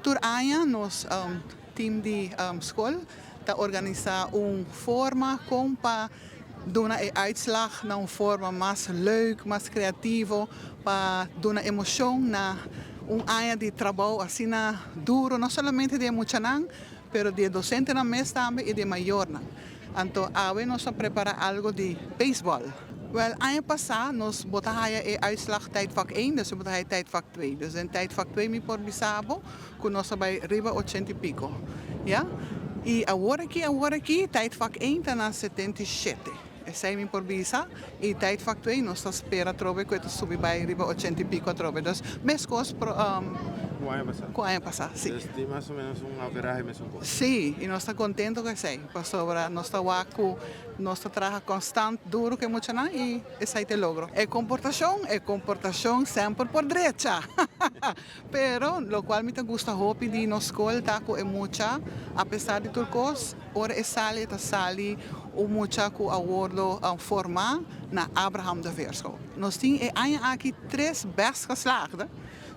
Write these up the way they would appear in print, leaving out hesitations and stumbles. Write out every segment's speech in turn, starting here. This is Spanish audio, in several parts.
Turaya, nos team de school, ta organiza forma com pa doen een uitslag naar een vorm más leuk, más creativo, para dar una emoción na área de trabajo así na duro, no solamente de muchanan, pero de docente na mes también y de mayor. Então, ahora nos prepara algo de baseball. Wel, año passado nos botamos een uitslag tijdvak 1, dus we botahan tijdvak 2. Dus in tijdvak 2 mi por bisabo, con nos bij riba 80 y pico. Ja? Y agora aqui, tijdvak 1 está na 77. Essa mi por bisa, e tijdvak 2 nos espera trove que subir bij riba 80 y pico trove. Dus mes cos pro com año passado, sim. Tem mais ou menos um average mesmo. Sim, e nós estamos contentes com isso aí. Sobre nosso waku, nosso trabalho constante, duro que muito não e isso aí te logro. É comportação sempre por direita. Pero, lo qual me gusta hopi de nos escola taco é muita, apesar de turcos, ora é sali o muita com acordo formar na Abraham de Veerschool. Nós temos aqui 3 best geslaagden.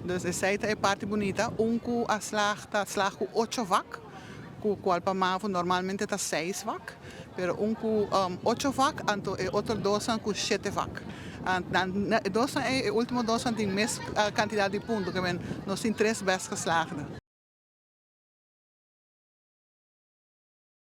Dus essa é a parte bonita. Com a slag com 8 vak, com qual para mavo normalmente está 6 vak, pero com 8 vak, então é outro dosan com 7 vak. Dosan é o último dosan tem mais quantidade de pontos, que nós temos 3 best geslaagden.